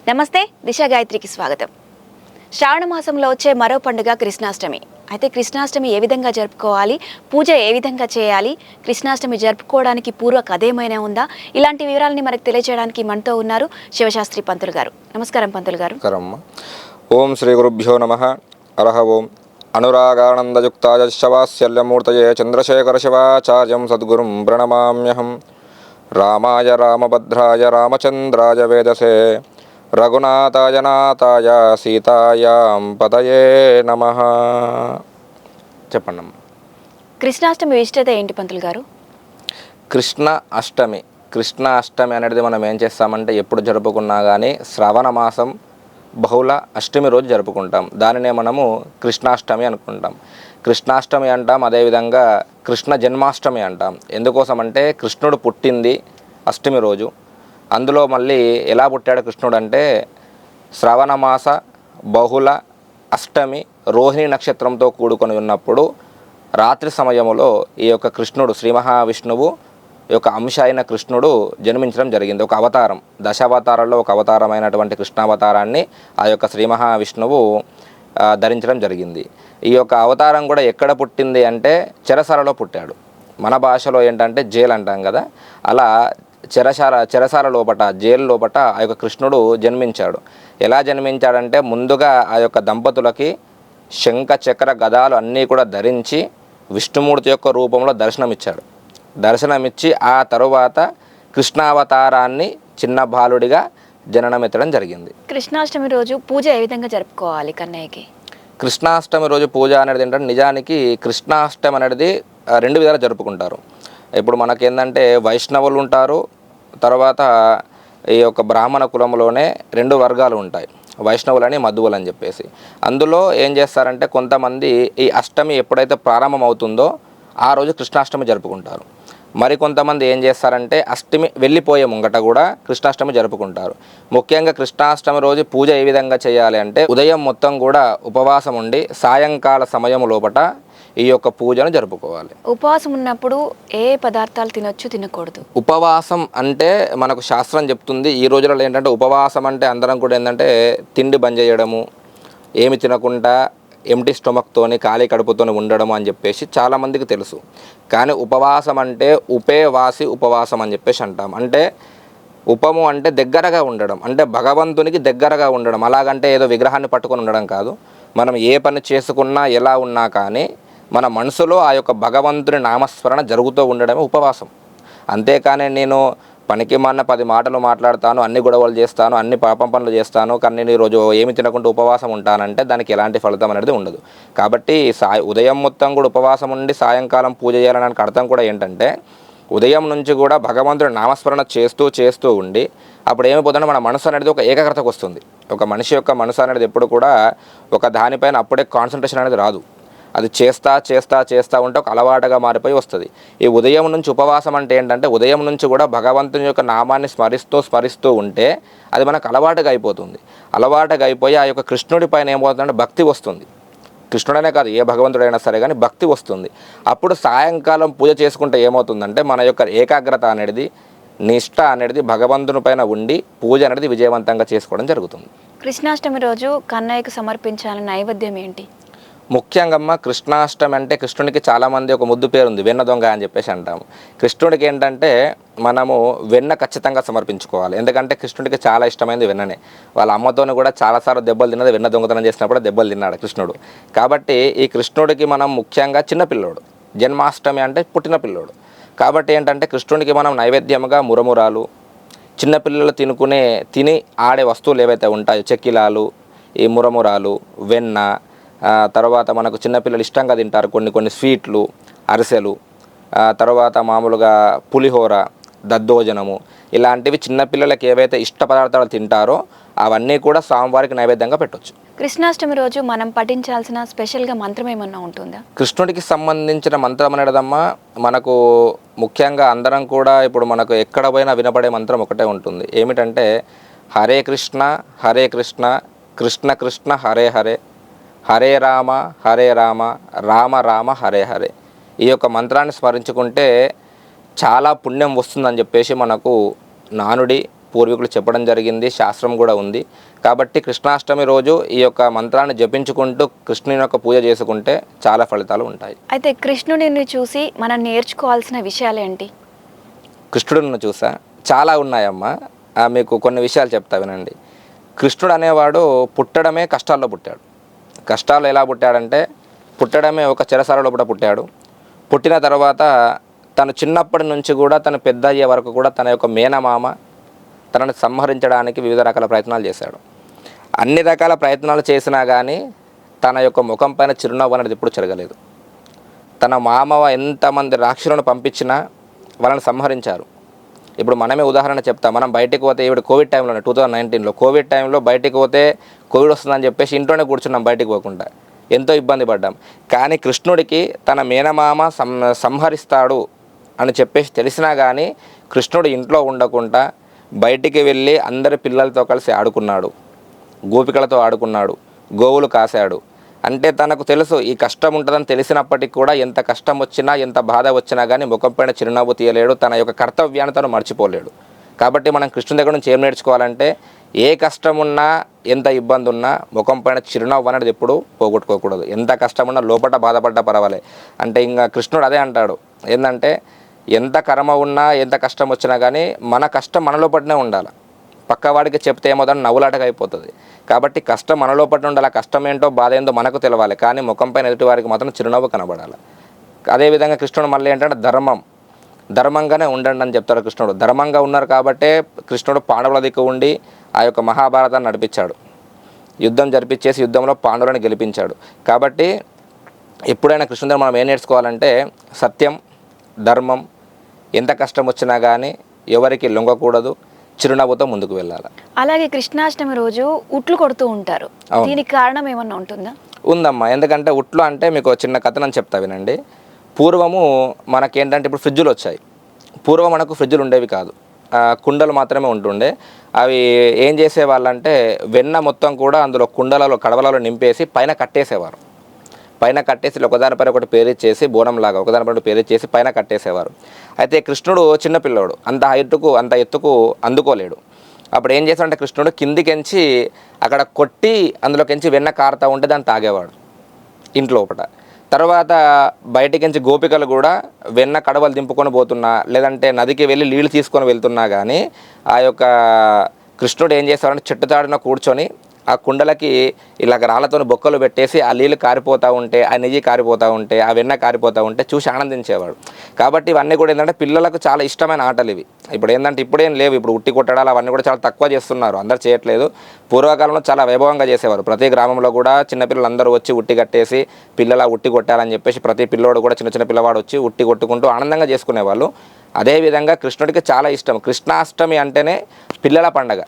నమస్తే, దిశ గాయత్రికి స్వాగతం. శ్రావణ మాసంలో వచ్చే మరో పండుగ కృష్ణాష్టమి. అయితే కృష్ణాష్టమి ఏ విధంగా జరుపుకోవాలి, పూజ ఏ విధంగా చేయాలి, కృష్ణాష్టమి జరుపుకోవడానికి పూర్వ కథ ఏమైనా ఉందా, ఇలాంటి వివరాలని మనకు తెలియజేయడానికి మనతో ఉన్నారు శివశాస్త్రి పంతులు గారు. నమస్కారం పంతులు గారు. ఓం శ్రీ గురుభ్యో నమః. అరహ ఓం. అనురాగానందయుక్తాయ శవాస్యల్యమూర్తయే చంద్రశేఖర శివాచార్యం సద్గురుం ప్రణమామ్యహం. రామాయ రామభద్రాయ రామచంద్రాయ వేదసే రఘునాథాయ నాథాయ సీతాయాం పతయే నమః. చెప్పండి. కృష్ణాష్టమి విశిష్టత ఏంటి పంతులు గారు? కృష్ణ అష్టమి అనేది మనం ఏం చేస్తామంటే ఎప్పుడు జరుపుకున్నా కానీ శ్రవణ మాసం బహుళ అష్టమి రోజు జరుపుకుంటాం. దానినే మనము కృష్ణాష్టమి అనుకుంటాం. కృష్ణాష్టమి అంటాం, అదేవిధంగా కృష్ణ జన్మాష్టమి అంటాం. ఎందుకోసం అంటే కృష్ణుడు పుట్టింది అష్టమి రోజు. అందులో మళ్ళీ ఎలా పుట్టాడు కృష్ణుడు అంటే శ్రవణమాస బహుళ అష్టమి రోహిణి నక్షత్రంతో కూడుకొని ఉన్నప్పుడు రాత్రి సమయంలో ఈ యొక్క కృష్ణుడు శ్రీ మహావిష్ణువు యొక్క అంశ అయిన కృష్ణుడు జన్మించడం జరిగింది. ఒక అవతారం, దశావతారాల్లో ఒక అవతారమైనటువంటి కృష్ణావతారాన్ని ఆ యొక్క శ్రీ మహావిష్ణువు ధరించడం జరిగింది. ఈ యొక్క అవతారం కూడా ఎక్కడ పుట్టింది అంటే చెరసాలలో పుట్టాడు. మన భాషలో ఏంటంటే జైలు అంటాం కదా, అలా చెరసాల లోపట, జైలు లోపట ఆ యొక్క కృష్ణుడు జన్మించాడు. ఎలా జన్మించాడంటే ముందుగా ఆ యొక్క దంపతులకి శంఖ చక్ర గదాలు అన్నీ కూడా ధరించి విష్ణుమూర్తి యొక్క రూపంలో దర్శనమిచ్చి ఆ తరువాత కృష్ణావతారాన్ని చిన్న బాలుడిగా జననమెత్తడం జరిగింది. కృష్ణాష్టమి రోజు పూజ ఏ విధంగా జరుపుకోవాలి కన్నయ్యకి? కృష్ణాష్టమి రోజు పూజ అనేది ఏంటంటే నిజానికి కృష్ణాష్టమి అనేది రెండు విధాలు జరుపుకుంటారు. ఇప్పుడు మనకేంటంటే వైష్ణవులు ఉంటారు, తర్వాత ఈ యొక్క బ్రాహ్మణ కులంలోనే రెండు వర్గాలు ఉంటాయి, వైష్ణవులని మధువులు అని చెప్పేసి. అందులో ఏం చేస్తారంటే కొంతమంది ఈ అష్టమి ఎప్పుడైతే ప్రారంభం అవుతుందో ఆ రోజు కృష్ణాష్టమి జరుపుకుంటారు. మరి కొంతమంది ఏం చేస్తారంటే అష్టమి వెళ్ళిపోయే ముంగట కూడా కృష్ణాష్టమి జరుపుకుంటారు. ముఖ్యంగా కృష్ణాష్టమి రోజు పూజ ఏ విధంగా చేయాలి అంటే ఉదయం మొత్తం కూడా ఉపవాసం ఉండి సాయంకాల సమయం లోపట ఈ యొక్క పూజను జరుపుకోవాలి. ఉపవాసం ఉన్నప్పుడు ఏ పదార్థాలు తినొచ్చు, తినకూడదు? ఉపవాసం అంటే మనకు శాస్త్రం చెప్తుంది. ఈ రోజులలో ఏంటంటే ఉపవాసం అంటే అందరం కూడా ఏంటంటే తిండి బంద్ చేయడము, ఏమి తినకుండా ఎంటీ స్టొమక్తోని ఖాళీ కడుపుతోని ఉండడం అని చెప్పేసి చాలామందికి తెలుసు. కానీ ఉపవాసం అంటే ఉపవాసం అని చెప్పేసి అంటాం. అంటే ఉపము అంటే దగ్గరగా ఉండడం, అంటే భగవంతునికి దగ్గరగా ఉండడం. అలాగంటే ఏదో విగ్రహాన్ని పట్టుకొని ఉండడం కాదు. మనం ఏ పని చేసుకున్నా ఎలా ఉన్నా కానీ మన మనసులో ఆ యొక్క భగవంతుని నామస్మరణ జరుగుతూ ఉండడమే ఉపవాసం. అంతేకాని నేను పనికి మాలిన 10 మాటలు మాట్లాడతాను, అన్ని గొడవలు చేస్తాను, అన్ని పాపం పనులు చేస్తాను, కానీ నేను ఈరోజు ఏమి తినకుండా ఉపవాసం ఉంటానంటే దానికి ఎలాంటి ఫలితం అనేది ఉండదు. కాబట్టి ఉదయం మొత్తం కూడా ఉపవాసం ఉండి సాయంకాలం పూజ చేయాలడానికి అర్థం కూడా ఏంటంటే ఉదయం నుంచి కూడా భగవంతుడి నామస్మరణ చేస్తూ ఉండి అప్పుడు ఏమైపోతుందంటే మన మనసు అనేది ఒక ఏకాగ్రతకు వస్తుంది. ఒక మనిషి యొక్క మనసు అనేది ఎప్పుడు కూడా ఒక దానిపైన అప్పుడే కాన్సన్ట్రేషన్ అనేది రాదు. అది చేస్తా ఉంటే ఒక అలవాటుగా మారిపోయి వస్తుంది. ఈ ఉదయం నుంచి ఉపవాసం అంటే ఏంటంటే ఉదయం నుంచి కూడా భగవంతుని యొక్క నామాన్ని స్మరిస్తూ ఉంటే అది మనకు అలవాటుగా అయిపోతుంది. అలవాటుగా అయిపోయి ఆ యొక్క కృష్ణుడి పైన ఏమవుతుందంటే భక్తి వస్తుంది. కృష్ణుడనే కాదు, ఏ భగవంతుడైనా సరే కానీ భక్తి వస్తుంది. అప్పుడు సాయంకాలం పూజ చేసుకుంటే ఏమవుతుందంటే మన యొక్క ఏకాగ్రత అనేది, నిష్ఠ అనేది భగవంతుని పైన ఉండి పూజ అనేది విజయవంతంగా చేసుకోవడం జరుగుతుంది. కృష్ణాష్టమి రోజు కన్నయ్యకు సమర్పించాలని నైవేద్యం ఏంటి? ముఖ్యంగా కృష్ణాష్టమి అంటే కృష్ణునికి చాలామంది ఒక ముద్దు పేరు ఉంది, వెన్న దొంగ అని చెప్పేసి అంటాము. కృష్ణుడికి ఏంటంటే మనము వెన్న ఖచ్చితంగా సమర్పించుకోవాలి. ఎందుకంటే కృష్ణుడికి చాలా ఇష్టమైనది వెన్ననే. వాళ్ళ అమ్మతోని కూడా చాలాసార్లు దెబ్బలు తిన్నది, వెన్న దొంగతనం చేసినప్పుడు దెబ్బలు తిన్నాడు కృష్ణుడు. కాబట్టి ఈ కృష్ణుడికి మనం ముఖ్యంగా చిన్నపిల్లోడు, జన్మాష్టమి అంటే పుట్టిన పిల్లోడు. కాబట్టి ఏంటంటే కృష్ణుడికి మనం నైవేద్యంగా మురమురాలు, చిన్నపిల్లలు తిని ఆడే వస్తువులు ఏవైతే ఉంటాయో చెక్కిలాలు, ఈ మురమురాలు, వెన్న, తర్వాత మనకు చిన్నపిల్లలు ఇష్టంగా తింటారు కొన్ని స్వీట్లు, అరిసెలు, తర్వాత మామూలుగా పులిహోర, దద్దోజనము, ఇలాంటివి చిన్నపిల్లలకి ఏవైతే ఇష్ట పదార్థాలు తింటారో అవన్నీ కూడా స్వామివారికి నైవేద్యంగా పెట్టవచ్చు. కృష్ణాష్టమి రోజు మనం పఠించాల్సిన స్పెషల్గా మంత్రం ఏమన్నా ఉంటుందా? కృష్ణుడికి సంబంధించిన మంత్రం అనేదమ్మా మనకు ముఖ్యంగా అందరం కూడా ఇప్పుడు మనకు ఎక్కడ పోయినా వినపడే మంత్రం ఒకటే ఉంటుంది. ఏమిటంటే హరే కృష్ణ కృష్ణ కృష్ణ హరే హరే, హరే రామ రామ రామ హరే హరే. ఈ యొక్క మంత్రాన్ని స్మరించుకుంటే చాలా పుణ్యం వస్తుందని చెప్పేసి మనకు నానుడి పూర్వీకులు చెప్పడం జరిగింది, శాస్త్రం కూడా ఉంది. కాబట్టి కృష్ణాష్టమి రోజు ఈ యొక్క మంత్రాన్ని జపించుకుంటూ కృష్ణుని యొక్క పూజ చేసుకుంటే చాలా ఫలితాలు ఉంటాయి. అయితే కృష్ణుడిని చూసి మనం నేర్చుకోవాల్సిన విషయాలు ఏంటి? కృష్ణుడిని చూసా చాలా ఉన్నాయమ్మా. మీకు కొన్ని విషయాలు చెప్తా వినండి. కృష్ణుడు అనేవాడు పుట్టడమే కష్టాల్లో పుట్టాడు. కష్టాలు ఎలా పుట్టాడంటే పుట్టడమే ఒక చెరసాలలో పుట్టాడు. పుట్టిన తర్వాత తను చిన్నప్పటి నుంచి కూడా తను పెద్ద అయ్యే వరకు కూడా తన యొక్క మేనమామ తనని సంహరించడానికి వివిధ రకాల ప్రయత్నాలు చేశాడు. అన్ని రకాల ప్రయత్నాలు చేసినా కానీ తన యొక్క ముఖం పైన చిరునవ్వు అనేది ఎప్పుడు చెరగలేదు. తన మామ ఎంతమంది రాక్షసులను పంపించినా వాళ్ళని సంహరించారు. ఇప్పుడు మనమే ఉదాహరణ చెప్తాం. మనం బయటికి పోతే ఇప్పుడు కోవిడ్ టైంలోనే 2019లో కోవిడ్ టైంలో బయటికి పోతే కోవిడ్ వస్తుందని చెప్పేసి ఇంట్లోనే కూర్చున్నాం, బయటికి పోకుండా ఎంతో ఇబ్బంది పడ్డాం. కానీ కృష్ణుడికి తన మేనమామ సంహరిస్తాడు అని చెప్పేసి తెలిసినా కానీ కృష్ణుడు ఇంట్లో ఉండకుండా బయటికి వెళ్ళి అందరి పిల్లలతో కలిసి ఆడుకున్నాడు, గోపికలతో ఆడుకున్నాడు, గోవులు కాశాడు. అంటే తనకు తెలుసు ఈ కష్టం ఉంటుందని తెలిసినప్పటికీ కూడా ఎంత కష్టం వచ్చినా ఎంత బాధ వచ్చినా కానీ ముఖం పైన చిరునవ్వు తీయలేడు, తన యొక్క కర్తవ్యాన్ని తను మర్చిపోలేడు. కాబట్టి మనం కృష్ణుడి దగ్గర నుంచి ఏం నేర్చుకోవాలంటే ఏ కష్టం ఉన్నా ఎంత ఇబ్బంది ఉన్నా ముఖం పైన చిరునవ్వు అనేది ఎప్పుడు పోగొట్టుకోకూడదు. ఎంత కష్టం ఉన్నా లోపల బాధపడ్డా పర్వాలే. అంటే ఇంకా కృష్ణుడు అదే అంటాడు, ఏంటంటే ఎంత కర్మ ఉన్నా ఎంత కష్టం వచ్చినా కానీ మన కష్టం మనలో పట్టినే ఉండాలి. పక్కవాడికి చెప్తే ఏమవుతుందని నవ్వులాటగా అయిపోతుంది. కాబట్టి కష్టం మనలో పట్టిన ఉండాలి. కష్టం ఏంటో బాధ ఏంటో మనకు తెలవాలి, కానీ ముఖం పైన ఎదుటి వారికి మాత్రం చిరునవ్వు కనబడాలి. అదేవిధంగా కృష్ణుడు మళ్ళీ ఏంటంటే ధర్మంగానే ఉండండి అని చెప్తాడు కృష్ణుడు. ధర్మంగా ఉన్నారు కాబట్టే కృష్ణుడు పాండవుల దిక్కు ఉండి ఆ యొక్క మహాభారతాన్ని నడిపించాడు, యుద్ధం జరిపించేసి యుద్ధంలో పాండవులను గెలిపించాడు. కాబట్టి ఎప్పుడైనా కృష్ణుడి దగ్గర మనం ఏం నేర్చుకోవాలంటే సత్యం, ధర్మం, ఎంత కష్టం వచ్చినా కానీ ఎవరికి లొంగకూడదు, చిరునవ్వుతో ముందుకు వెళ్ళాలి. అలాగే కృష్ణాష్టమి రోజు ఉట్లు కొడుతూ ఉంటారు, దీనికి కారణం ఏమన్నా ఉంటుందా? ఉందమ్మా. ఎందుకంటే ఉట్లు అంటే మీకు చిన్న కథనం చెప్తా వినండి. పూర్వము మనకేంటంటే ఇప్పుడు ఫ్రిడ్జులు వచ్చాయి. పూర్వం మనకు ఫ్రిడ్జులు ఉండేవి కాదు, కుండలు మాత్రమే ఉంటుండే. అవి ఏం చేసేవాళ్ళంటే వెన్న మొత్తం కూడా అందులో కుండలలో కడవలలో నింపేసి పైన కట్టేసేవారు. పైన కట్టేసి ఒకదానిపైన ఒకటి పేరిచ్చేసి బోనంలాగా ఒకదానిపైన పేరిచ్చేసి పైన కట్టేసేవారు. అయితే కృష్ణుడు చిన్నపిల్లవాడు, అంత ఎత్తుకు అందుకోలేడు. అప్పుడు ఏం చేశాడంటే కృష్ణుడు కిందికెంచి అక్కడ కొట్టి అందులోకించి వెన్న కారుతూ ఉంటే దాన్ని తాగేవాడు ఇంట్లోపట. తర్వాత బయటికించి గోపికలు కూడా వెన్న కడవలు దింపుకొని పోతున్నా లేదంటే నదికి వెళ్ళి నీళ్ళు తీసుకొని వెళ్తున్నా కానీ ఆ యొక్క కృష్ణుడు ఏం చేస్తాడంటే చెట్టు తాడున కూర్చొని ఆ కుండలకి ఇలాగ రాళ్ళతో బొక్కలు పెట్టేసి ఆ నీళ్ళు కారిపోతూ ఉంటే, ఆ నెయ్యి కారిపోతూ ఉంటే, ఆ వెన్న కారిపోతూ ఉంటే చూసి ఆనందించేవాడు. కాబట్టి ఇవన్నీ కూడా ఏంటంటే పిల్లలకు చాలా ఇష్టమైన ఆటలు ఇవి. ఇప్పుడు ఏంటంటే ఇప్పుడేం లేవు, ఇప్పుడు ఉట్టి కొట్టడాలు అవన్నీ కూడా చాలా తక్కువ చేస్తున్నారు, అందరు చేయట్లేదు. పూర్వకాలంలో చాలా వైభవంగా చేసేవారు. ప్రతి గ్రామంలో కూడా చిన్నపిల్లలు అందరూ వచ్చి ఉట్టి కట్టేసి పిల్లల ఉట్టి కొట్టాలని చెప్పేసి ప్రతి పిల్లోడు కూడా చిన్న పిల్లవాడు వచ్చి ఉట్టి కొట్టుకుంటూ ఆనందంగా చేసుకునేవాళ్ళు. అదేవిధంగా కృష్ణుడికి చాలా ఇష్టం. కృష్ణాష్టమి అంటేనే పిల్లల పండగ.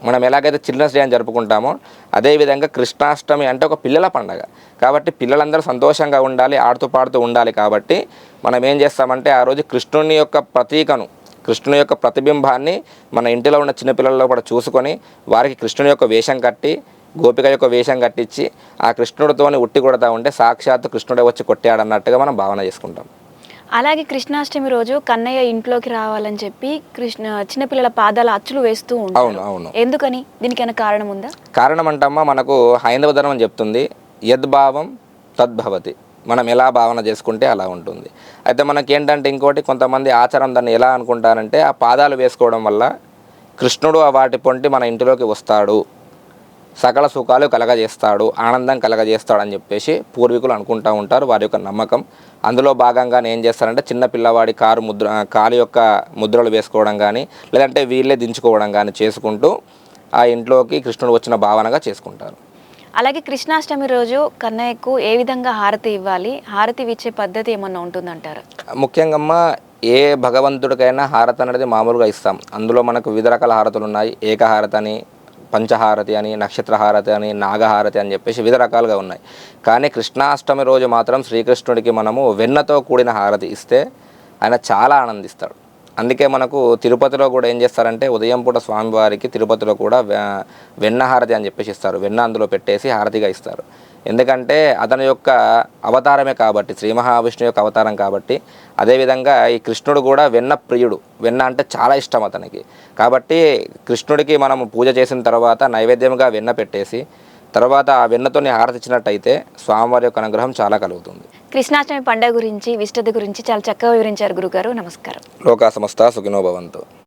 మనం ఎలాగైతే చిల్డ్రన్స్ డే అని జరుపుకుంటామో అదేవిధంగా కృష్ణాష్టమి అంటే ఒక పిల్లల పండగ. కాబట్టి పిల్లలందరూ సంతోషంగా ఉండాలి, ఆడుతూ పాడుతూ ఉండాలి. కాబట్టి మనం ఏం చేస్తామంటే ఆ రోజు కృష్ణుని యొక్క ప్రతీకను, కృష్ణుని యొక్క ప్రతిబింబాన్ని మన ఇంటిలో ఉన్న చిన్నపిల్లల్లో కూడా చూసుకొని వారికి కృష్ణుని యొక్క వేషం కట్టి, గోపిక యొక్క వేషం కట్టించి ఆ కృష్ణుడితోని ఉట్టి కొడతా ఉంటే సాక్షాత్ కృష్ణుడే వచ్చి కొట్టాడన్నట్టుగా మనం భావన చేసుకుంటాం. అలాగే కృష్ణాష్టమి రోజు కన్నయ్య ఇంట్లోకి రావాలని చెప్పి చిన్నపిల్లల పాదాల అచ్చులు వేస్తూ ఉంటారు. అవును. ఎందుకని? దీనికైనా కారణం ఉందా? కారణం అంటమ్మా, మనకు హైందవ ధర్మం చెప్తుంది యద్భావం తద్భవతి. మనం ఎలా భావన చేసుకుంటే అలా ఉంటుంది. అయితే మనకేంటంటే ఇంకోటి కొంతమంది ఆచారం దాన్ని ఎలా అనుకుంటారంటే ఆ పాదాలు వేసుకోవడం వల్ల కృష్ణుడు ఆ వాటి పొంటి మన ఇంటిలోకి వస్తాడు, సకల సుఖాలు కలగజేస్తాడు, ఆనందం కలగజేస్తాడు అని చెప్పేసి పూర్వీకులు అనుకుంటూ ఉంటారు, వారి యొక్క నమ్మకం. అందులో భాగంగానే ఏం చేస్తారంటే చిన్న పిల్లవాడి కాలు యొక్క ముద్రలు వేసుకోవడం కానీ లేదంటే వీళ్ళే దించుకోవడం కానీ చేసుకుంటూ ఆ ఇంట్లోకి కృష్ణుడు వచ్చిన భావనగా చేసుకుంటారు. అలాగే కృష్ణాష్టమి రోజు కన్నయ్యకు ఏ విధంగా హారతి ఇవ్వాలి, హారతి ఇచ్చే పద్ధతి ఏమన్నా ఉంటుందంటారు? ముఖ్యంగా ఏ భగవంతుడికైనా హారతి అనేది మామూలుగా ఇస్తాం. అందులో మనకు వివిధ రకాల హారతులు ఉన్నాయి. ఏకహారతి అని, పంచహారతి అని, నక్షత్రహారతి అని, నాగహారతి అని చెప్పేసి వివిధ రకాలుగా ఉన్నాయి. కానీ కృష్ణాష్టమి రోజు మాత్రం శ్రీకృష్ణుడికి మనము వెన్నతో కూడిన హారతి ఇస్తే ఆయన చాలా ఆనందిస్తాడు. అందుకే మనకు తిరుపతిలో కూడా ఏం చేస్తారంటే ఉదయం పూట స్వామివారికి తిరుపతిలో కూడా వెన్న హారతి అని చెప్పేసి ఇస్తారు. వెన్న అందులో పెట్టేసి హారతిగా ఇస్తారు. ఎందుకంటే అతని యొక్క అవతారమే కాబట్టి, శ్రీ మహావిష్ణువు యొక్క అవతారం కాబట్టి. అదేవిధంగా ఈ కృష్ణుడు కూడా వెన్న ప్రియుడు, వెన్న అంటే చాలా ఇష్టం అతనికి. కాబట్టి కృష్ణుడికి మనం పూజ చేసిన తర్వాత నైవేద్యంగా వెన్న పెట్టేసి తర్వాత ఆ వెన్నతోని హారతి ఇచ్చినట్టయితే స్వామివారి యొక్క అనుగ్రహం చాలా కలుగుతుంది. కృష్ణాష్టమి పండుగ గురించి, విశిష్టత గురించి చాలా చక్కగా వివరించారు గురుగారు. నమస్కారం. లోకా సమస్త సుఖినో భవంతు.